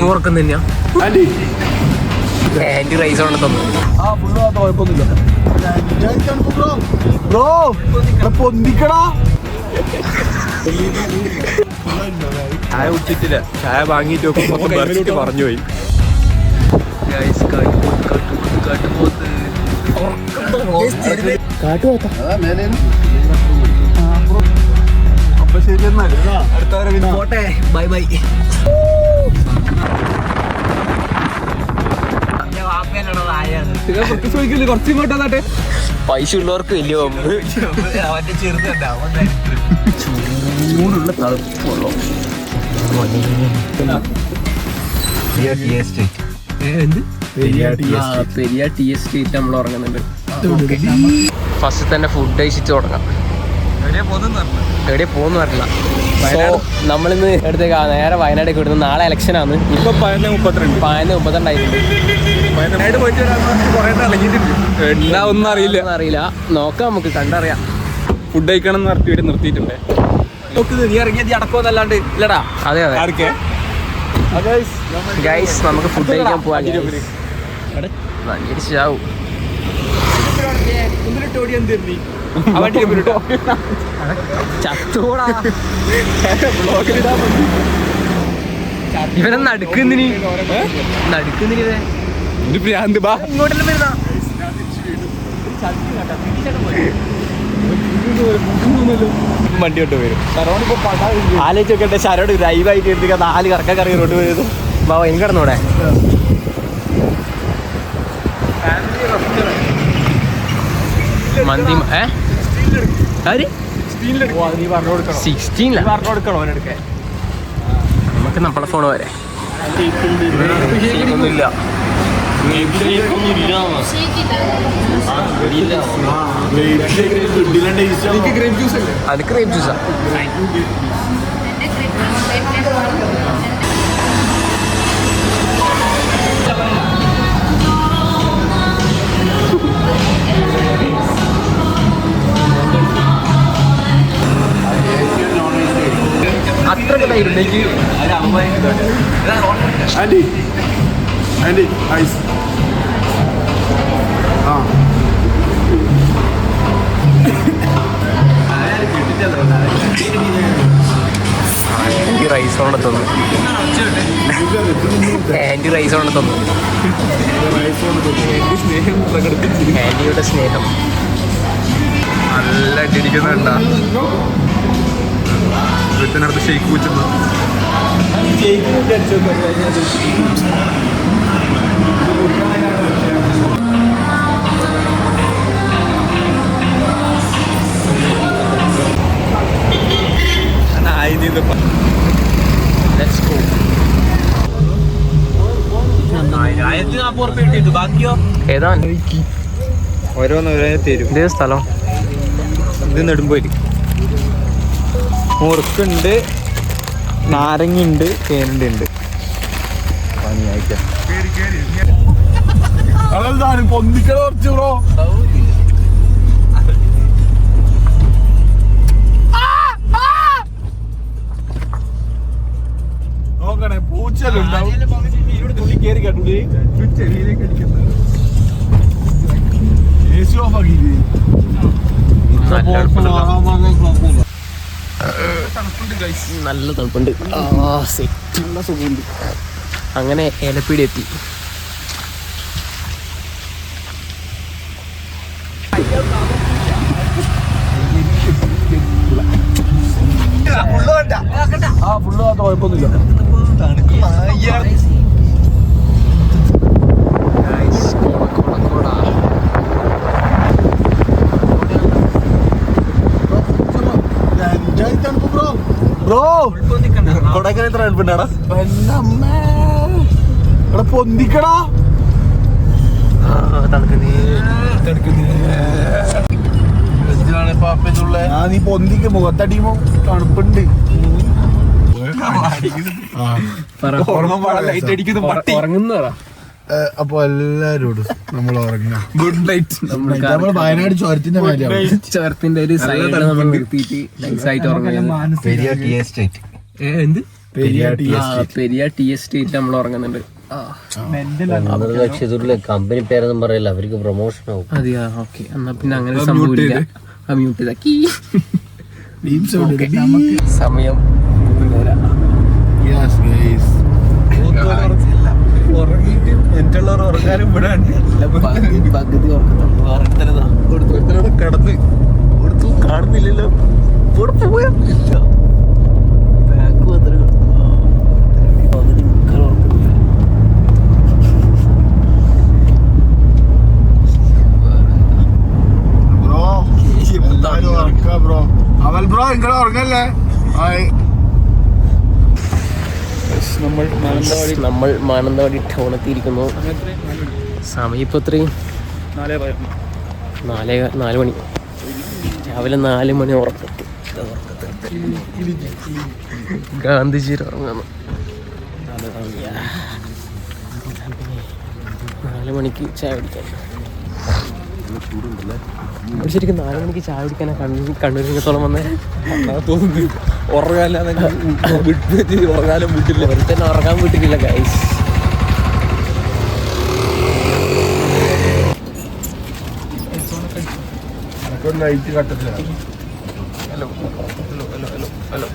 ഓർക്കുന്ന തന്നെയാ anti rice കൊണ്ട് തന്നു. ചായ കുടിച്ചിട്ടില്ല, ചായ വാങ്ങിയിട്ട് പറഞ്ഞു പോയി. അപ്പൊ ശരി, അടുത്ത പോട്ടെ, ബൈ ബൈ. കുറച്ചിങ്ങോട്ടെ പൈസ ഉള്ളവർക്ക് വലിയ പമ്പ്, അവന്റെ ചൂടുള്ള തണുപ്പുള്ളൂ. പെരിയ ടി എസ്റ്റേറ്റ് നമ്മൾ ഉറങ്ങുന്നുണ്ട്. ഫസ്റ്റ് തന്നെ ഫുഡ് കഴിച്ചിട്ട് തുടങ്ങാം. എവിടെ പോകുന്നു പറഞ്ഞില്ല. നമ്മളിന്ന് എടുത്തേക്കാ നേരെ വയനാടേക്ക് വിടുന്നു. നാളെ ഇലക്ഷനാണ്. ഇപ്പൊ 32 ആയിട്ടുണ്ട്. എന്താ ഒന്നും അറിയില്ല, നോക്കാം, നമുക്ക് കണ്ടറിയാം. ഫുഡ് കഴിക്കണം എന്ന് പറഞ്ഞിട്ട് ഇവിടെ നിർത്തിയിട്ടുണ്ട്. നീ ഇറങ്ങിയത് അടക്കമെന്നല്ലാണ്ട് ഇല്ലടാ. അതെ ഗൈസ്, നമുക്ക് ഫുഡ് കഴിക്കാൻ പോവാം. ചാവും ചത്തോടാ. ഇവനെ നടുക്കുന്നിനി ഇങ്ങോട്ടെല്ലാം വരുന്ന വണ്ടി കൊണ്ട് വരും. ആലോചിച്ചോട്ടെ, ശരോട് ലൈവായിട്ട് എടുത്തിട്ട് 4 കറക്ക കറി റോഡ് പോയത്. ബാബ എനിക്ക് കിടന്നൂടെ? മന്തി നമുക്ക് നമ്മളെ ഫോൺ വരെ ഒന്നുമില്ല. അത് ഗ്രേപ്പ് ജ്യൂസാ. അത്രയൊക്കെ ധൈര്യം എനിക്ക്. ആന്റി റൈസ് കൊണ്ട് തന്നു. ആന്റിയുടെ സ്നേഹം നല്ല ഇട്ടിരിക്കുന്നുണ്ടാ. വീട്ടിനടുത്ത് ഷെയ്ക്ക് കൂച്ചുന്നു. ഏതാ ഓരോന്ന് തരും. ഇതേ സ്ഥലം. ഇത് നെടുമ്പോയി. മുറുക്കുണ്ട്, നാരങ്ങുണ്ട്, തേനുണ്ട്. നോക്കണേ, പൂച്ചലുണ്ടാവും. നല്ല തണുപ്പുണ്ട്. സെറ്റുള്ള സുഖമുണ്ട്. അങ്ങനെ ഏലപ്പീടി എത്തി. കുഴപ്പമൊന്നുമില്ല. കൊടൈക്കനാൽ എത്ര തണുപ്പുണ്ടാടാ? പൊന്തിക്കടാ. നീ പൊന്തിക്ക് മുഖത്തടിയുമ്പോ തണുപ്പുണ്ട്. ഉറങ്ങുന്നതാ. അപ്പൊ എല്ലാരോടും നമ്മൾ ഉറങ്ങാം. Good night. നമ്മൾ വയനാട് ചുരത്തിന്റെ മേലെയാണ്. ചുരത്തിന്റെ ഒരു സൈഡിൽ നമ്മൾ നിർത്തിയിട്ട് നൈസായിട്ട് ഉറങ്ങുന്നത്. Periyar T estate. എന്ത് പെരിയാർ ടി എസ്റ്റേറ്റ് നമ്മൾ ഉറങ്ങുന്നുണ്ട്. കമ്പനി പേരൊന്നും പറയില്ല, അവർക്ക് പ്രൊമോഷൻ ആവും. അതെയാ, ഓക്കെ. എന്നാ പിന്നെ അങ്ങനെ സംഭവിക്കില്ല. മ്യൂട്ട് ഇതാക്കി. സമയം 3:30. ഉറങ്ങിയിട്ട് മറ്റുള്ളവർ ഉറങ്ങാനും വിടാണ്ട് പകുതി ഉറക്കത്തുള്ളൂ. കിടന്ന് കൊടുത്തു കാണുന്നില്ലല്ലോ. പുറത്ത് പോയാ ബാക്ക് വന്നിട്ട് പകുതി മുക്കാൽ ഉറക്കില്ല. ബ്രോ അവൽ ബ്രോ ഇങ്ങനെ ഉറങ്ങല്ലേ? നമ്മൾ മാനന്തവാടി ടൗണെത്തിയിരിക്കുന്നു. സമയം ഇപ്പൊ എത്രയും 4 മണി. രാവിലെ 4 മണി ഉറക്കത്ത്. ഗാന്ധിജി ഉറങ്ങുന്നു. 4 മണിക്ക് ചായ കുടിക്കാൻ. ശരിക്കും 4 മണിക്ക് ചായ കുടിക്കാനാ കണ്ണൂർ സിംഗത്തോളം വന്നേ തോന്നുന്നു. ഉറങ്ങാനും വീട്ടില്ല. ഒരുത്തന്നെ ഉറങ്ങാൻ വീട്ടിലില്ല ഗൈസ്. നൈറ്റ് കട്ടില്ല. Hello hello hello hello hello.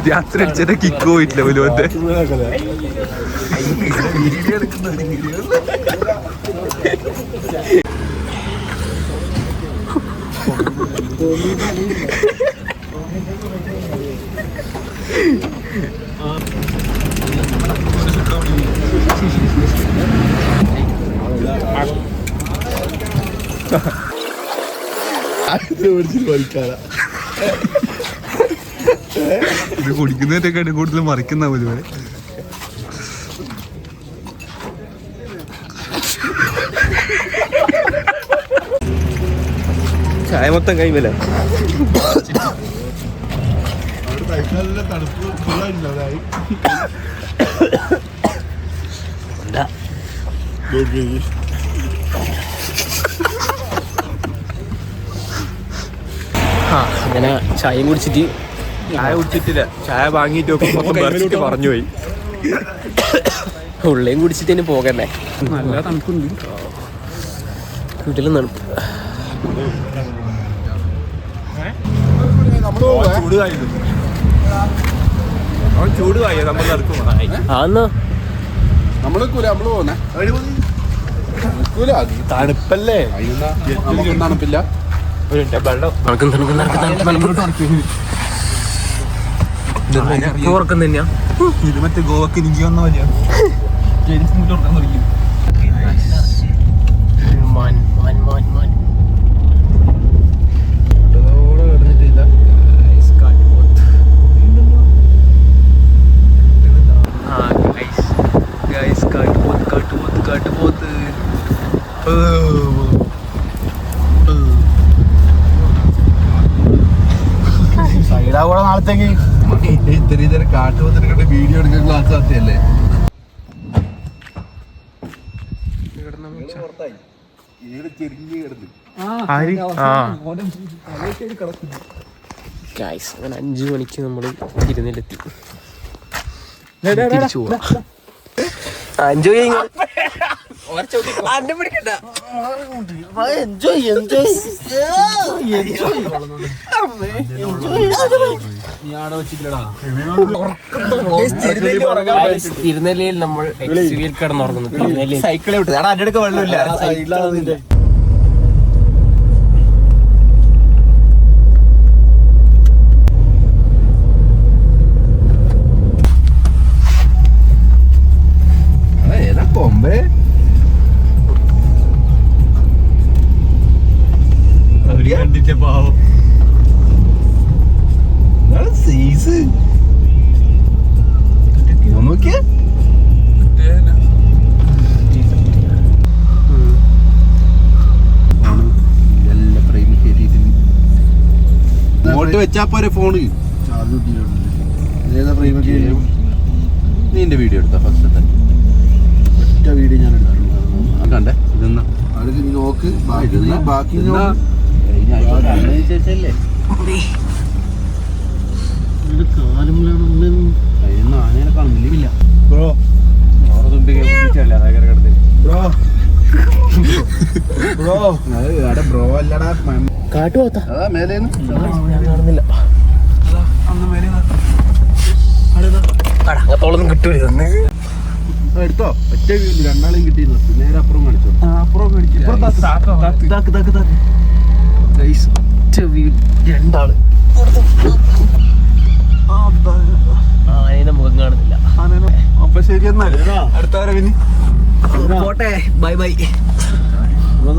രാത്രി അടിച്ചതിന്റെ കിക്ക് പോയിട്ടില്ല വലുവത്തെ. ഇത് കുടിക്കുന്നതിനൊക്കെ കൂടുതൽ മറിക്കുന്ന പോലെ. ചായ മൊത്തം കൈമല്ല. അങ്ങനെ ചായയും കുടിച്ചിട്ട് ചായ കുടിച്ചിട്ടില്ല, ചായ വാങ്ങിയിട്ട് പറഞ്ഞു പോയി. ഉള്ളയും കുടിച്ചിട്ട് ഇനി പോകണ്ടേ. നല്ല തണുപ്പുണ്ട് വീട്ടിലും തണുപ്പ്. ചൂടുവായി നമ്മൾ ആന്നോ തണുപ്പല്ലേ? തണുപ്പില്ല. ഉറക്കം തന്നെയാ. ഇത് മറ്റേ ഗോവക്ക് എനിക്ക് വന്ന വലിയ ഉറക്കം തുടങ്ങി. സൈഡാകൂടെ നാളത്തേക്ക് ഇത്ര കാട്ടുപോത്തിനെ വീഡിയോ എടുക്കാൻ ക്ലാസ് നടത്തിയല്ലേ? ഗൈസ് അങ്ങനെ 5 മണിക്ക് നമ്മൾ തിരുനെല്ലെത്തി. തിരിച്ചു പോവാ. എൻജോയ് തിരുനെല്ലിയിൽ നമ്മൾ എക്സ്വിയിൽ കിടന്നുറങ്ങുന്നു. തിരുനെല്ലി സൈക്കിളെ വിട്ടു. എടാ എൻ്റെ അടുക്ക വെള്ളമില്ല. കൊമ്പേ കണ്ടിട്ട് പാവം എന്നിട്ട് വെച്ചാ പോരെ ഫോണ് നിന്റെ വീഡിയോ എടുത്ത ഫസ്റ്റത്തെ ഒറ്റ വീഡിയോ ഞാൻ എടുത്തിട്ടുണ്ട് കണ്ടേ ഇതെന്നാ അത് നോക്ക് ബാക്കി അതിനനുസരിച്ചല്ലേ ആനേനെ കാണുന്നില്ല ബ്രോ ബ്രോ ബ്രോ അത് ബ്രോ അല്ലടാ കാട്ടുപോത്താ അതാ മേലേന്ന് കാണുന്നില്ല അങ്ങത്തോളൊന്നും കിട്ടൂല എടുത്തോ ഒറ്റ രണ്ടാളെയും കിട്ടിയിരുന്നു നേരെ അപ്പുറം കാണിച്ചോ അപ്പുറം രണ്ടാള് ആനേനെ മുഖം കാണുന്നില്ല അപ്പൊ ശരി എന്നാൽ അടുത്തവരെ പിന്നെ പോട്ടെ ബൈ ബൈ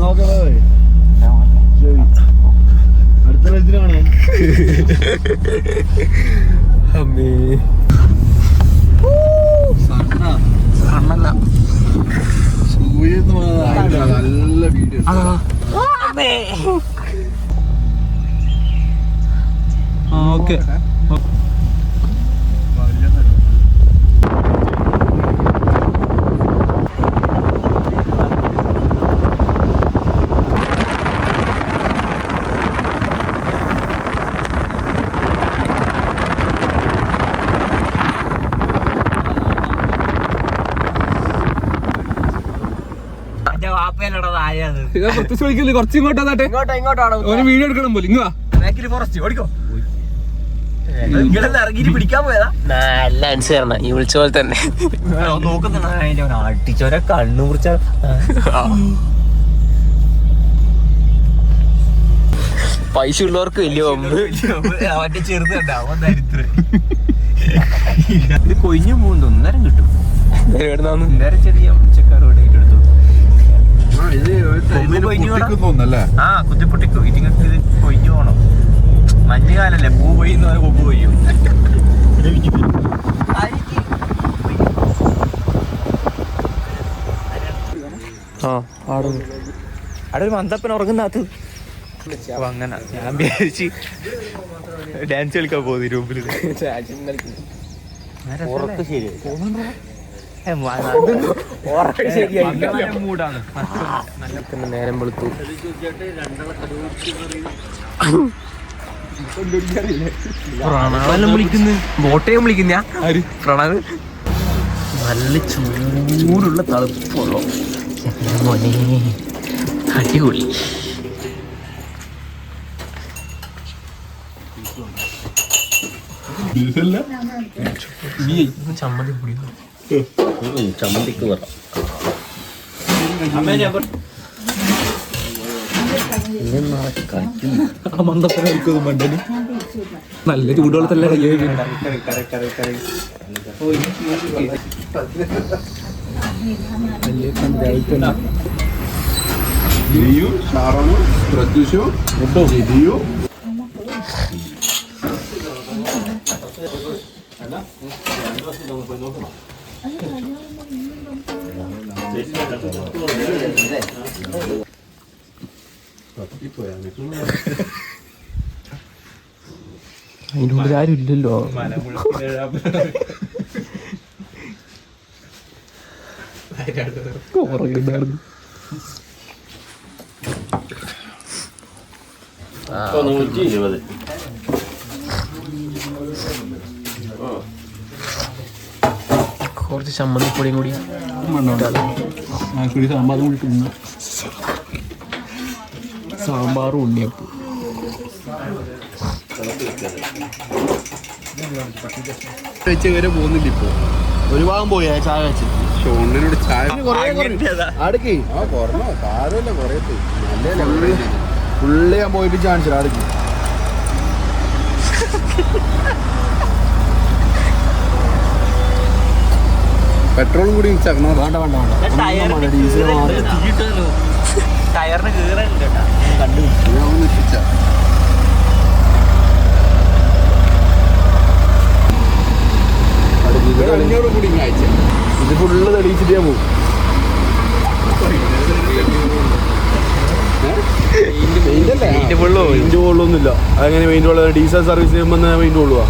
നോക്കേ അടുത്ത വയസ്സിലാണേ അമ്മേ നല്ല വീഡിയോ ഓക്കെ കുറച്ച് ഇങ്ങോട്ടാട്ടെ ഇങ്ങോട്ടാണ് ഒരു വീഡിയോ എടുക്കണം പോലെ ഇങ്ങ ഫോറസ്റ്റ് ഓടിക്കോ ഇറങ്ങിട്ട് പിടിക്കാൻ പോയതാ നല്ല അനുസരണ ഈ വിളിച്ച പോലെ തന്നെ നോക്കുന്ന അടിച്ചോരെ കണ്ണു മുറിച്ച പൈസ ഉള്ളവർക്ക് വലിയ അവന്റെ ചെറുതുണ്ടാവും ദരിദ്രം ഇത് കൊഞ്ഞു പോകുന്നു ഒന്നേരം കിട്ടും നേരം ചെറിയ ഉച്ചക്കാരോട് എടുത്തു തോന്നല്ലേ ആ കുത്തിപ്പൊട്ടിക്കും ഇതിങ്ങൾക്ക് ഇത് കൊയ്ഞ്ഞു പോണം മഞ്ഞുകാലല്ലേ പൂ കൊയ്യുന്ന പോലെ കൊമ്പ് കൊയ്യും അവിടെ ഒരു മന്ദപ്പൻ ഉറങ്ങുന്നകത്ത് അപ്പൊ അങ്ങനെ ഞാൻ വിചാരിച്ച് ഡാൻസ് കളിക്കാൻ പോകുന്നു രൂപിൽ മൂടാണ് നേരം വെളുത്തു പ്രണവെല്ലാം വിളിക്കുന്നു ബോട്ടയും വിളിക്കുന്ന പ്രണവ് നല്ല ചൂടുള്ള തണുപ്പുള്ളൂ മോനെ അടിപൊളി ചമ്മന്തി പൊടി ചമ്മന്തിക്ക് പറ മന്ദപ്പന കളിക്കുന്നു മണ്ടന് നല്ല ചൂടുവെള്ളത്തല്ല ഷാറോണു പ്രത്യുഷു ജിതിയു അതിനുള്ളിൽ ആരും ഇല്ലല്ലോ ഉറങ്ങുന്നായിരുന്നു 120 കുറച്ച് ചമ്മന്തിപ്പൊടിയും കൂടി സാമ്പാറും കൂടി തിന്നു സാമ്പാറും ഉണ്ണിയപ്പം വെച്ച് വരെ പോകുന്നില്ല ഇപ്പൊ ഒരു ഭാഗം പോയി ചായ വെച്ച് ഷോണിനോട് ചായ അടുക്കി ആ കുറഞ്ഞോ സാരമില്ല കുറയത്ത് നല്ല ഫുള്ള് ഞാൻ പോയിട്ട് കാണിച്ചു അടുക്കി പെട്രോളും കൂടി ചേർന്നോ വേണ്ട വേണ്ട ഡീസൽ ടയറിന് കീറലുണ്ട് നിശ്ചിച്ച കൂടി അയച്ച ഇത് ഫുള്ള് തെളിയിച്ചിട്ട് ഞാൻ പോകും പെയിന്റല്ലേ പെയിന്റ് ഫുള്ള് പോയി. പെയിന്റ് കൊള്ളൊന്നുമില്ല. അതെങ്ങനെ പെയിന്റ് കൊള്ളുക? ഡീസൽ സർവീസ് ചെയ്യുമ്പോൾ പെയിന്റ് കൊള്ളുക?